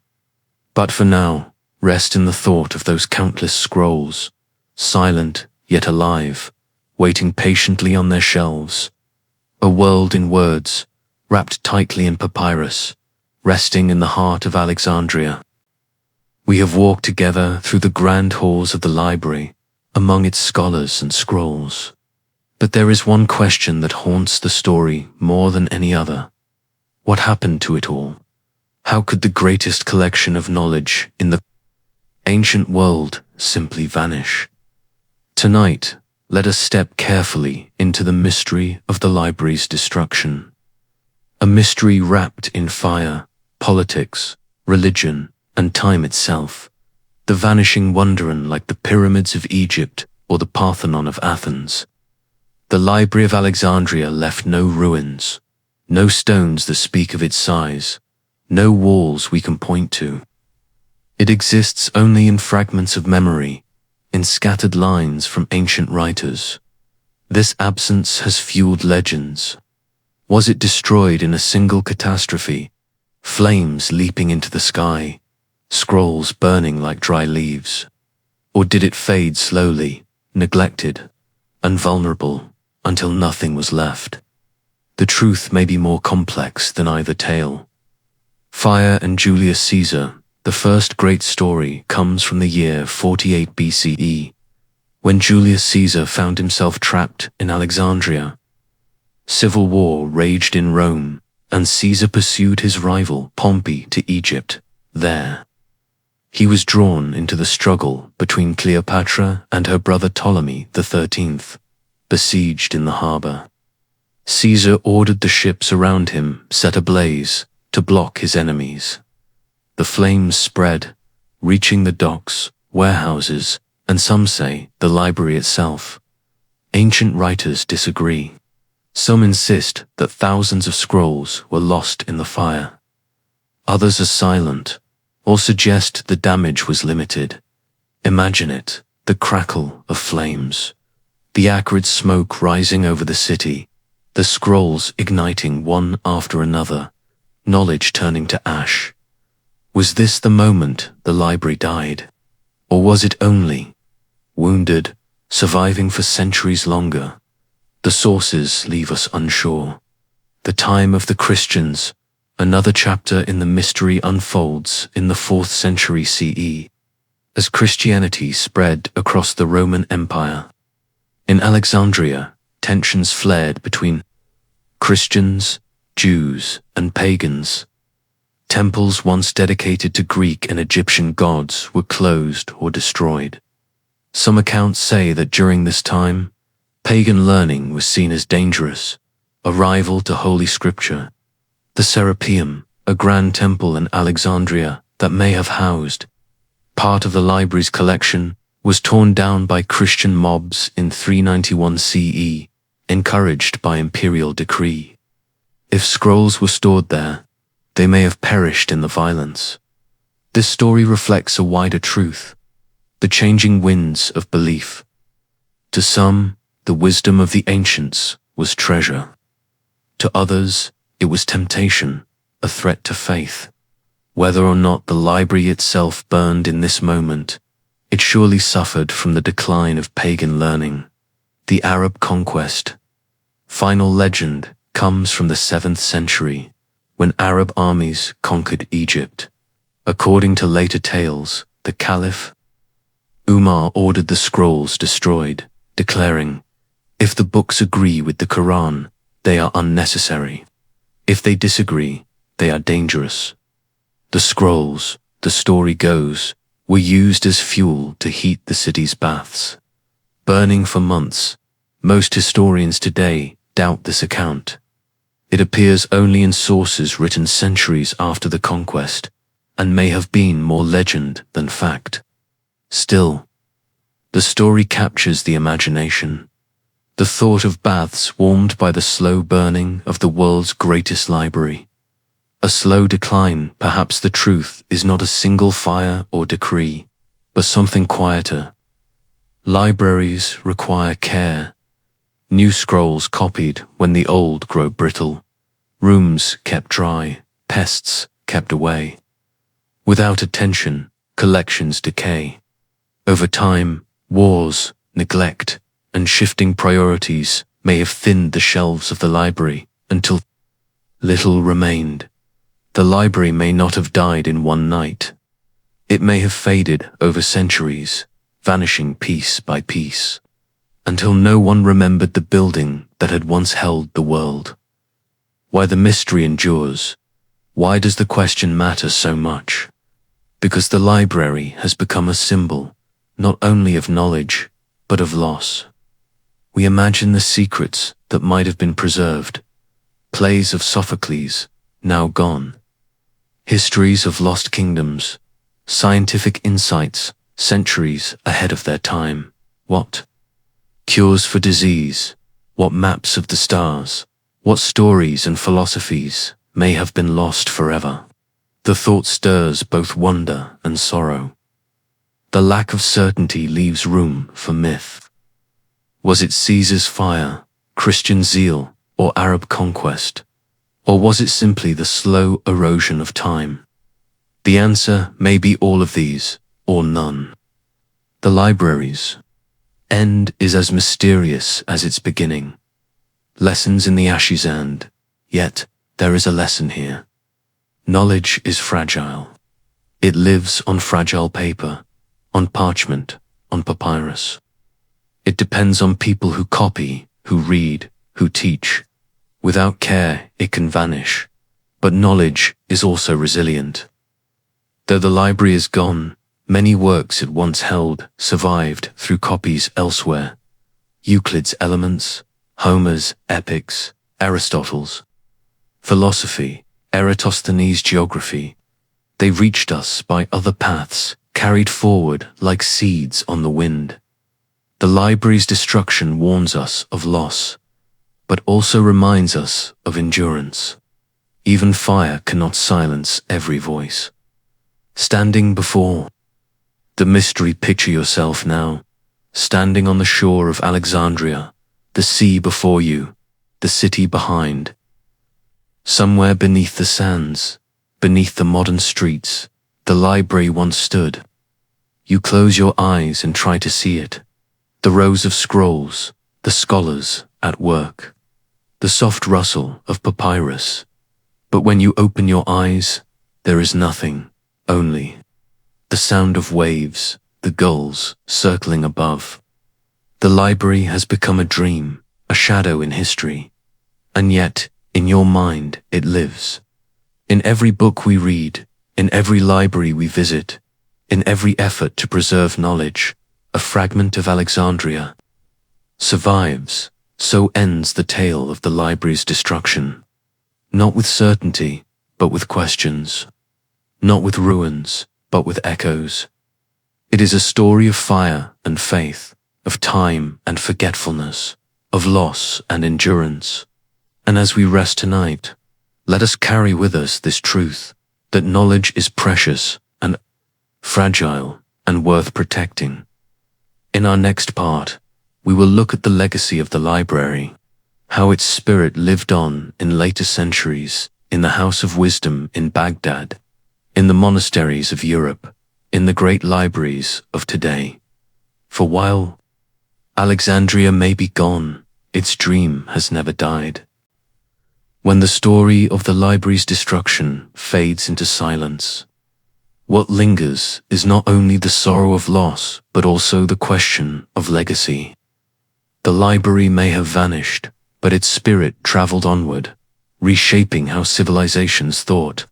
But for now, rest in the thought of those countless scrolls, silent yet alive, waiting patiently on their shelves. A world in words, wrapped tightly in papyrus, resting in the heart of Alexandria. We have walked together through the grand halls of the library, among its scholars and scrolls. But there is one question that haunts the story more than any other. What happened to it all? How could the greatest collection of knowledge in the ancient world simply vanish? Tonight, let us step carefully into the mystery of the library's destruction. A mystery wrapped in fire, politics, religion, and time itself. The vanishing wonderin' like the pyramids of Egypt or the Parthenon of Athens. The Library of Alexandria left no ruins, no stones that speak of its size, no walls we can point to. It exists only in fragments of memory, in scattered lines from ancient writers. This absence has fueled legends. Was it destroyed in a single catastrophe, flames leaping into the sky, scrolls burning like dry leaves? Or did it fade slowly, neglected, and vulnerable, until nothing was left? The truth may be more complex than either tale. Fire and Julius Caesar, the first great story, comes from the year 48 BCE, when Julius Caesar found himself trapped in Alexandria. Civil war raged in Rome, and Caesar pursued his rival Pompey to Egypt. There, he was drawn into the struggle between Cleopatra and her brother Ptolemy XIII, besieged in the harbor. Caesar ordered the ships around him set ablaze to block his enemies. The flames spread, reaching the docks, warehouses, and some say the library itself. Ancient writers disagree. Some insist that thousands of scrolls were lost in the fire. Others are silent, or suggest the damage was limited. Imagine it, the crackle of flames, the acrid smoke rising over the city, the scrolls igniting one after another, knowledge turning to ash. Was this the moment the library died? Or was it only, wounded, surviving for centuries longer? The sources leave us unsure. The time of the Christians, another chapter in the mystery, unfolds in the 4th century CE, as Christianity spread across the Roman Empire. In Alexandria, tensions flared between Christians, Jews, and pagans. Temples once dedicated to Greek and Egyptian gods were closed or destroyed. Some accounts say that during this time, pagan learning was seen as dangerous, a rival to Holy Scripture. The Serapeum, a grand temple in Alexandria that may have housed part of the library's collection, was torn down by Christian mobs in 391 CE, encouraged by imperial decree. If scrolls were stored there, they may have perished in the violence. This story reflects a wider truth, the changing winds of belief. To some, the wisdom of the ancients was treasure. To others, it was temptation, a threat to faith. Whether or not the library itself burned in this moment, it surely suffered from the decline of pagan learning. The Arab conquest. Final legend comes from the 7th century, when Arab armies conquered Egypt. According to later tales, the Caliph Umar ordered the scrolls destroyed, declaring, "If the books agree with the Quran, they are unnecessary. If they disagree, they are dangerous." The scrolls, the story goes, were used as fuel to heat the city's baths. Burning for months, most historians today doubt this account. It appears only in sources written centuries after the conquest, and may have been more legend than fact. Still, the story captures the imagination. The thought of baths warmed by the slow burning of the world's greatest library. A slow decline, perhaps the truth is not a single fire or decree, but something quieter. Libraries require care. New scrolls copied when the old grow brittle. Rooms kept dry, pests kept away. Without attention, collections decay. Over time, wars, neglect, and shifting priorities may have thinned the shelves of the library until little remained. The library may not have died in one night. It may have faded over centuries, vanishing piece by piece, until no one remembered the building that had once held the world. Why the mystery endures? Why does the question matter so much? Because the library has become a symbol, not only of knowledge, but of loss. We imagine the secrets that might have been preserved, plays of Sophocles, now gone, histories of lost kingdoms, scientific insights, centuries ahead of their time. What cures for disease? What maps of the stars? What stories and philosophies may have been lost forever? The thought stirs both wonder and sorrow. The lack of certainty leaves room for myth. Was it Caesar's fire, Christian zeal, or Arab conquest? Or was it simply the slow erosion of time? The answer may be all of these, or none. The library's end is as mysterious as its beginning. Lessons in the ashes end, yet there is a lesson here. Knowledge is fragile. It lives on fragile paper, on parchment, on papyrus. It depends on people who copy, who read, who teach. Without care, it can vanish. But knowledge is also resilient. Though the library is gone, many works it once held survived through copies elsewhere. Euclid's Elements, Homer's Epics, Aristotle's philosophy, Eratosthenes' geography. They reached us by other paths, carried forward like seeds on the wind. The library's destruction warns us of loss, but also reminds us of endurance. Even fire cannot silence every voice. Standing before the mystery, picture yourself now, standing on the shore of Alexandria, the sea before you, the city behind. Somewhere beneath the sands, beneath the modern streets, the library once stood. You close your eyes and try to see it. The rows of scrolls, the scholars at work, the soft rustle of papyrus. But when you open your eyes, there is nothing, only the sound of waves, the gulls circling above. The library has become a dream, a shadow in history. And yet, in your mind, it lives. In every book we read, in every library we visit, in every effort to preserve knowledge, a fragment of Alexandria survives. So ends the tale of the library's destruction. Not with certainty, but with questions. Not with ruins, but with echoes. It is a story of fire and faith, of time and forgetfulness, of loss and endurance. And as we rest tonight, let us carry with us this truth, that knowledge is precious and fragile and worth protecting. In our next part, we will look at the legacy of the library, how its spirit lived on in later centuries, in the House of Wisdom in Baghdad, in the monasteries of Europe, in the great libraries of today. For while Alexandria may be gone, its dream has never died. When the story of the library's destruction fades into silence, what lingers is not only the sorrow of loss, but also the question of legacy. The library may have vanished, but its spirit traveled onward, reshaping how civilizations thought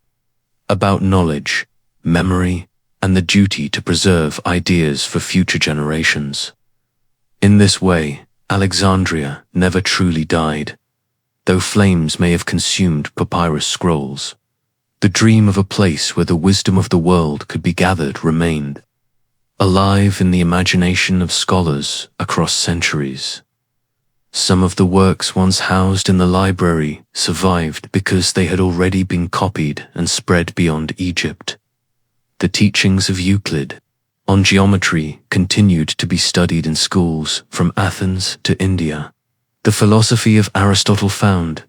about knowledge, memory, and the duty to preserve ideas for future generations. In this way, Alexandria never truly died. Though flames may have consumed papyrus scrolls, the dream of a place where the wisdom of the world could be gathered remained, alive in the imagination of scholars across centuries. Some of the works once housed in the library survived because they had already been copied and spread beyond Egypt. The teachings of Euclid on geometry continued to be studied in schools from Athens to India. The philosophy of Aristotle found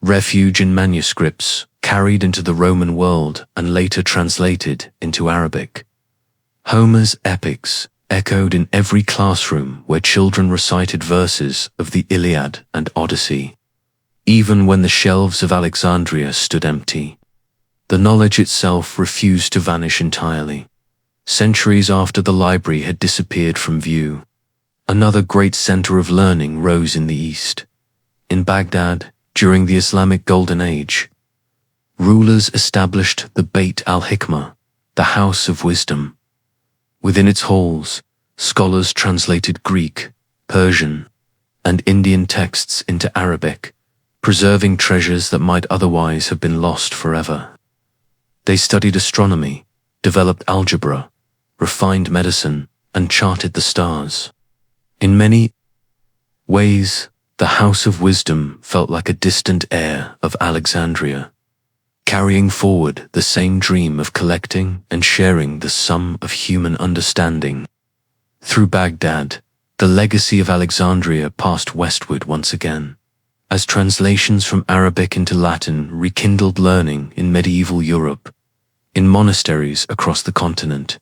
refuge in manuscripts carried into the Roman world and later translated into Arabic. Homer's epics echoed in every classroom where children recited verses of the Iliad and Odyssey. Even when the shelves of Alexandria stood empty, the knowledge itself refused to vanish entirely. Centuries after the library had disappeared from view, another great center of learning rose in the east. In Baghdad, during the Islamic Golden Age, rulers established the Beit al-Hikmah, the House of Wisdom. Within its halls, scholars translated Greek, Persian, and Indian texts into Arabic, preserving treasures that might otherwise have been lost forever. They studied astronomy, developed algebra, refined medicine, and charted the stars. In many ways, the House of Wisdom felt like a distant heir of Alexandria, carrying forward the same dream of collecting and sharing the sum of human understanding. Through Baghdad, the legacy of Alexandria passed westward once again, as translations from Arabic into Latin rekindled learning in medieval Europe. In monasteries across the continent,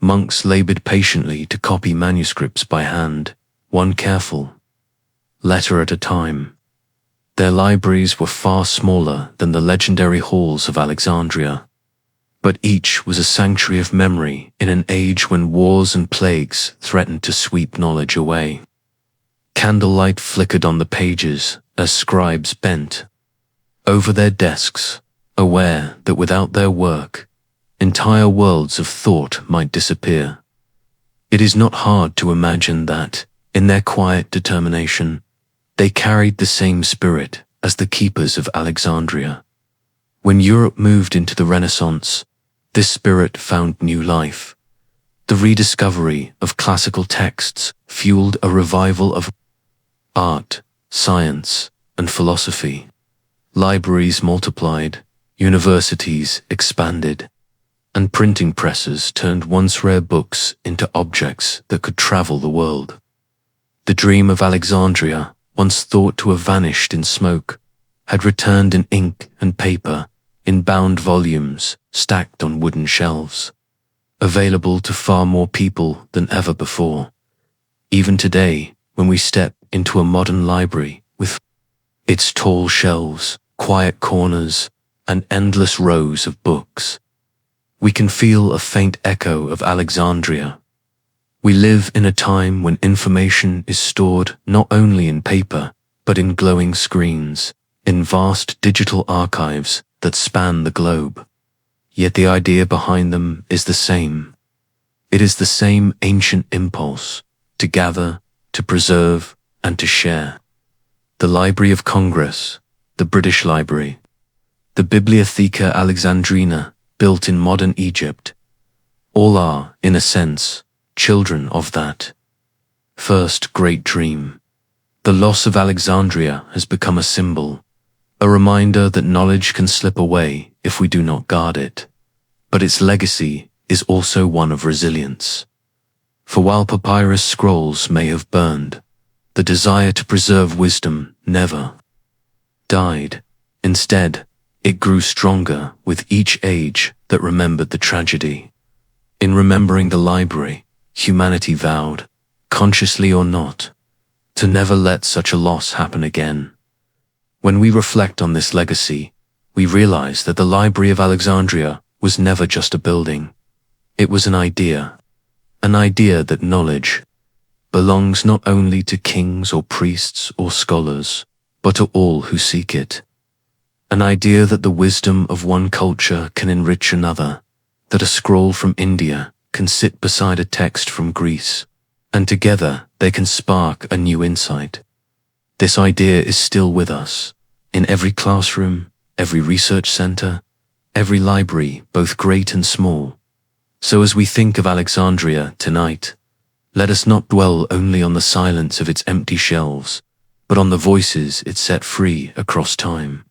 monks labored patiently to copy manuscripts by hand, one careful letter at a time. Their libraries were far smaller than the legendary halls of Alexandria, but each was a sanctuary of memory in an age when wars and plagues threatened to sweep knowledge away. Candlelight flickered on the pages as scribes bent over their desks, aware that without their work, entire worlds of thought might disappear. It is not hard to imagine that, in their quiet determination, they carried the same spirit as the keepers of Alexandria. When Europe moved into the Renaissance, this spirit found new life. The rediscovery of classical texts fueled a revival of art, science, and philosophy. Libraries multiplied, universities expanded, and printing presses turned once rare books into objects that could travel the world. The dream of Alexandria, once thought to have vanished in smoke, had returned in ink and paper, in bound volumes stacked on wooden shelves, available to far more people than ever before. Even today, when we step into a modern library with its tall shelves, quiet corners, and endless rows of books, we can feel a faint echo of Alexandria. We live in a time when information is stored not only in paper, but in glowing screens, in vast digital archives that span the globe. Yet the idea behind them is the same. It is the same ancient impulse to gather, to preserve, and to share. The Library of Congress, the British Library, the Bibliotheca Alexandrina, built in modern Egypt, all are, in a sense, children of that first great dream. The loss of Alexandria has become a symbol, a reminder that knowledge can slip away if we do not guard it. But its legacy is also one of resilience. For while papyrus scrolls may have burned, the desire to preserve wisdom never died. Instead, it grew stronger with each age that remembered the tragedy. In remembering the library, humanity vowed, consciously or not, to never let such a loss happen again. When we reflect on this legacy, we realize that the Library of Alexandria was never just a building. It was an idea that knowledge belongs not only to kings or priests or scholars, but to all who seek it. An idea that the wisdom of one culture can enrich another, that a scroll from India can sit beside a text from Greece, and together they can spark a new insight. This idea is still with us, in every classroom, every research center, every library, both great and small. So as we think of Alexandria tonight, let us not dwell only on the silence of its empty shelves, but on the voices it set free across time.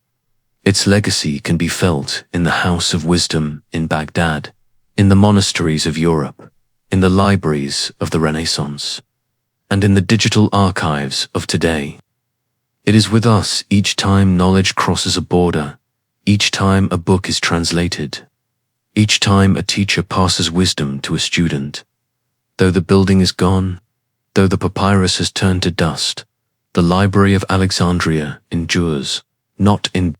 Its legacy can be felt in the House of Wisdom in Baghdad, in the monasteries of Europe, in the libraries of the Renaissance, and in the digital archives of today. It is with us each time knowledge crosses a border, each time a book is translated, each time a teacher passes wisdom to a student. Though the building is gone, though the papyrus has turned to dust, the Library of Alexandria endures, not in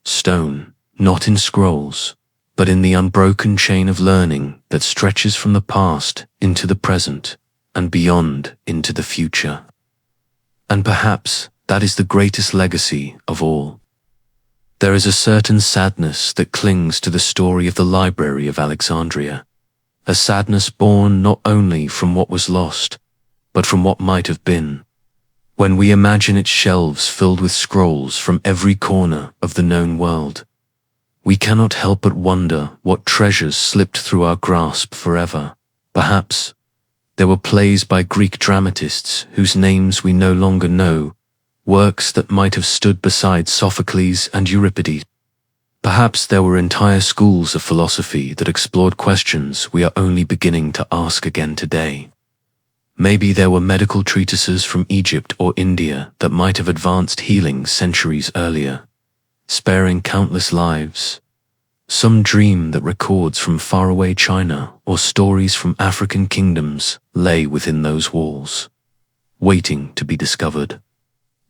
stone, not in scrolls, but in the unbroken chain of learning that stretches from the past into the present and beyond into the future. And perhaps that is the greatest legacy of all. There is a certain sadness that clings to the story of the Library of Alexandria, a sadness born not only from what was lost, but from what might have been. When we imagine its shelves filled with scrolls from every corner of the known world, we cannot help but wonder what treasures slipped through our grasp forever. Perhaps there were plays by Greek dramatists whose names we no longer know, works that might have stood beside Sophocles and Euripides. Perhaps there were entire schools of philosophy that explored questions we are only beginning to ask again today. Maybe there were medical treatises from Egypt or India that might have advanced healing centuries earlier, sparing countless lives. Some dream that records from faraway China or stories from African kingdoms lay within those walls, waiting to be discovered,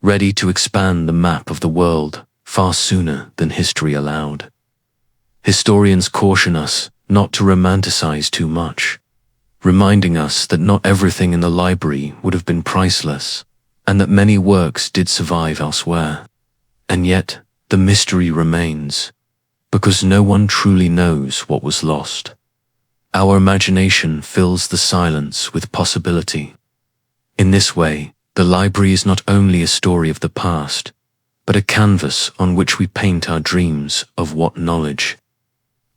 ready to expand the map of the world far sooner than history allowed. Historians caution us not to romanticize too much, reminding us that not everything in the library would have been priceless, and that many works did survive elsewhere. And yet, the mystery remains, because no one truly knows what was lost. Our imagination fills the silence with possibility. In this way, the library is not only a story of the past, but a canvas on which we paint our dreams of what knowledge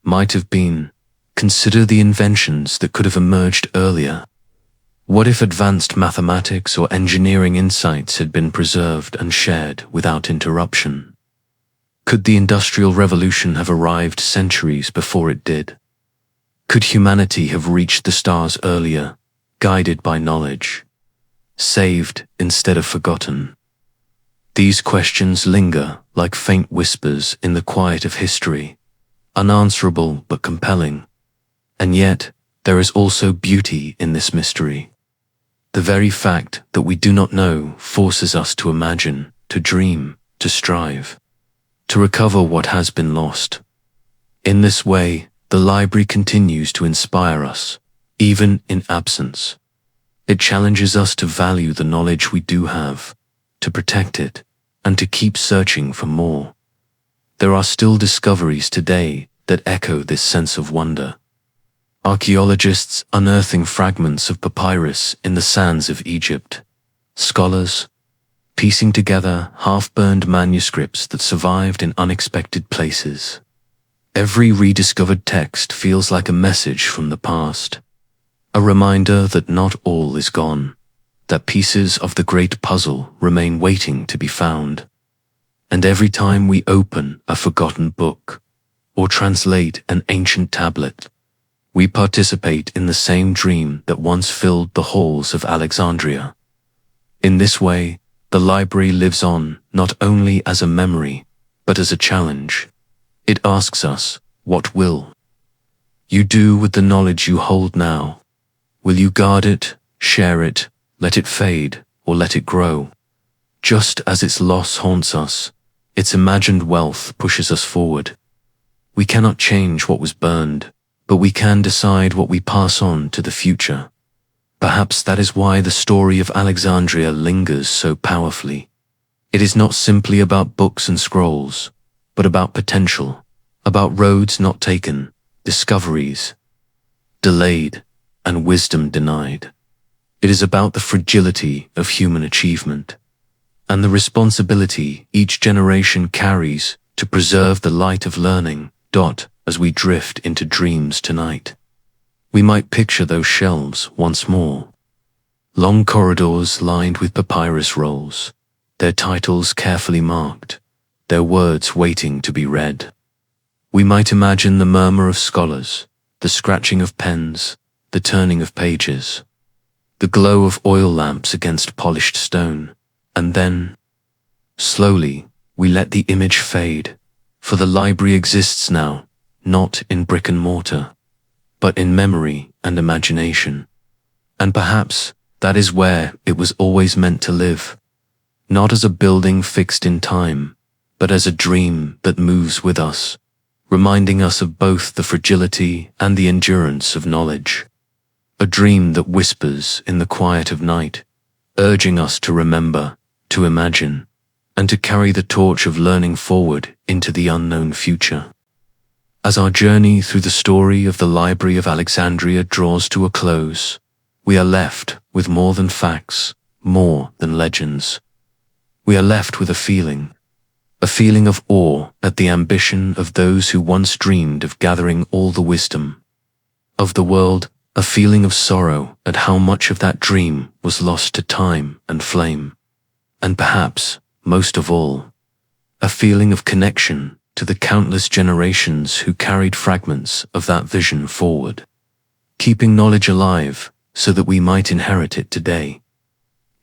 might have been. Consider the inventions that could have emerged earlier. What if advanced mathematics or engineering insights had been preserved and shared without interruption? Could the Industrial Revolution have arrived centuries before it did? Could humanity have reached the stars earlier, guided by knowledge, saved instead of forgotten? These questions linger like faint whispers in the quiet of history, unanswerable but compelling. And yet, there is also beauty in this mystery. The very fact that we do not know forces us to imagine, to dream, to strive, to recover what has been lost. In this way, the library continues to inspire us, even in absence. It challenges us to value the knowledge we do have, to protect it, and to keep searching for more. There are still discoveries today that echo this sense of wonder. Archaeologists unearthing fragments of papyrus in the sands of Egypt. Scholars piecing together half-burned manuscripts that survived in unexpected places. Every rediscovered text feels like a message from the past, a reminder that not all is gone, that pieces of the great puzzle remain waiting to be found. And every time we open a forgotten book or translate an ancient tablet, we participate in the same dream that once filled the halls of Alexandria. In this way, the library lives on not only as a memory, but as a challenge. It asks us, what will you do with the knowledge you hold now? Will you guard it, share it, let it fade, or let it grow? Just as its loss haunts us, its imagined wealth pushes us forward. We cannot change what was burned, but we can decide what we pass on to the future. Perhaps that is why the story of Alexandria lingers so powerfully. It is not simply about books and scrolls, but about potential, about roads not taken, discoveries delayed, and wisdom denied. It is about the fragility of human achievement, and the responsibility each generation carries to preserve the light of learning. As we drift into dreams tonight, we might picture those shelves once more. Long corridors lined with papyrus rolls, their titles carefully marked, their words waiting to be read. We might imagine the murmur of scholars, the scratching of pens, the turning of pages, the glow of oil lamps against polished stone, and then, slowly, we let the image fade, for the library exists now, not in brick and mortar, but in memory and imagination. And perhaps that is where it was always meant to live, not as a building fixed in time, but as a dream that moves with us, reminding us of both the fragility and the endurance of knowledge. A dream that whispers in the quiet of night, urging us to remember, to imagine, and to carry the torch of learning forward into the unknown future. As our journey through the story of the Library of Alexandria draws to a close, we are left with more than facts, more than legends. We are left with a feeling of awe at the ambition of those who once dreamed of gathering all the wisdom of the world, a feeling of sorrow at how much of that dream was lost to time and flame, and perhaps, most of all, a feeling of connection to the countless generations who carried fragments of that vision forward, keeping knowledge alive so that we might inherit it today.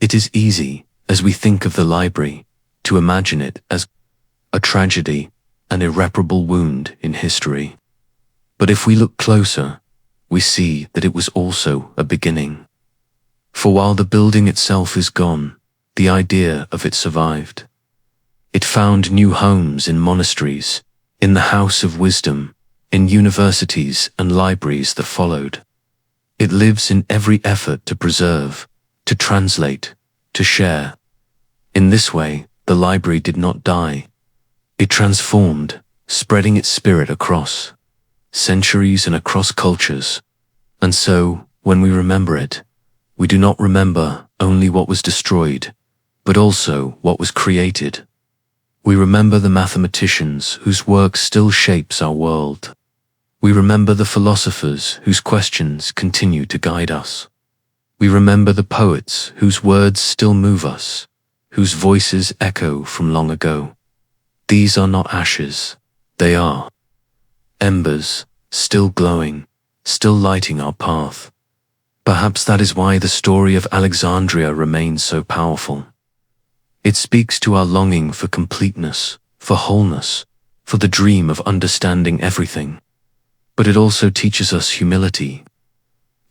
It is easy, as we think of the library, to imagine it as a tragedy, an irreparable wound in history. But if we look closer, we see that it was also a beginning. For while the building itself is gone, the idea of it survived. It found new homes in monasteries, in the House of Wisdom, in universities and libraries that followed. It lives in every effort to preserve, to translate, to share. In this way, the library did not die. It transformed, spreading its spirit across centuries and across cultures. And so, when we remember it, we do not remember only what was destroyed, but also what was created. We remember the mathematicians whose work still shapes our world. We remember the philosophers whose questions continue to guide us. We remember the poets whose words still move us, whose voices echo from long ago. These are not ashes, they are embers, still glowing, still lighting our path. Perhaps that is why the story of Alexandria remains so powerful. It speaks to our longing for completeness, for wholeness, for the dream of understanding everything. But it also teaches us humility.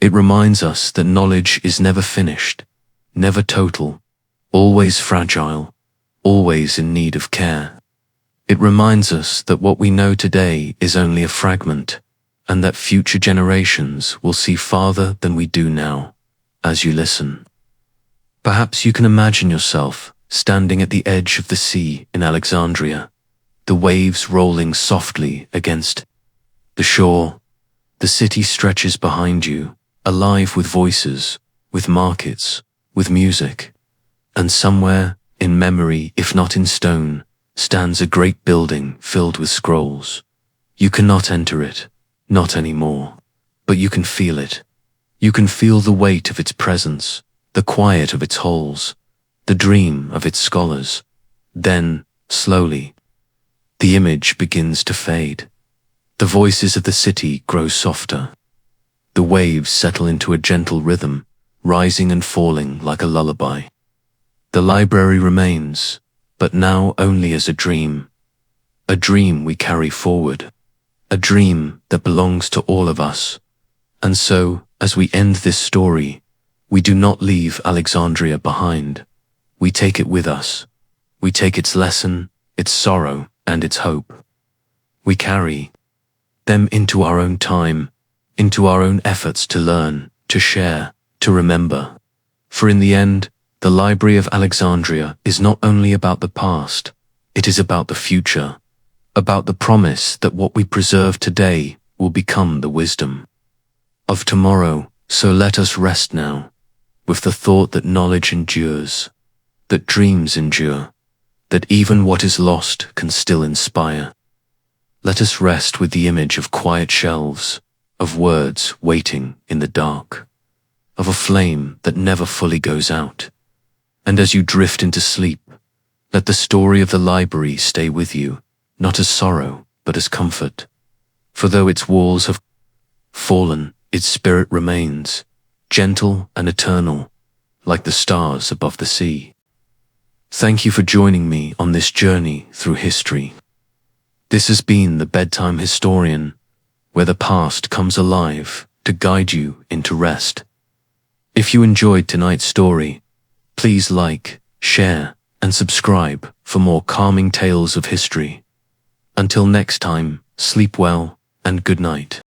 It reminds us that knowledge is never finished, never total, always fragile, always in need of care. It reminds us that what we know today is only a fragment, and that future generations will see farther than we do now, as you listen. Perhaps you can imagine yourself standing at the edge of the sea in Alexandria, the waves rolling softly against the shore. The city stretches behind you, alive with voices, with markets, with music. And somewhere, in memory if not in stone, stands a great building filled with scrolls. You cannot enter it, not anymore, but you can feel it. You can feel the weight of its presence, the quiet of its halls, the dream of its scholars. Then, slowly, the image begins to fade. The voices of the city grow softer. The waves settle into a gentle rhythm, rising and falling like a lullaby. The library remains, but now only as a dream we carry forward, a dream that belongs to all of us. And so, as we end this story, we do not leave Alexandria behind. We take it with us. We take its lesson, its sorrow, and its hope. We carry them into our own time, into our own efforts to learn, to share, to remember. For in the end, the Library of Alexandria is not only about the past, it is about the future, about the promise that what we preserve today will become the wisdom of tomorrow. So let us rest now, with the thought that knowledge endures, that dreams endure, that even what is lost can still inspire. Let us rest with the image of quiet shelves, of words waiting in the dark, of a flame that never fully goes out. And as you drift into sleep, let the story of the library stay with you, not as sorrow, but as comfort. For though its walls have fallen, its spirit remains, gentle and eternal, like the stars above the sea. Thank you for joining me on this journey through history. This has been the Bedtime Historian, where the past comes alive to guide you into rest. If you enjoyed tonight's story, please like, share, and subscribe for more calming tales of history. Until next time, sleep well and good night.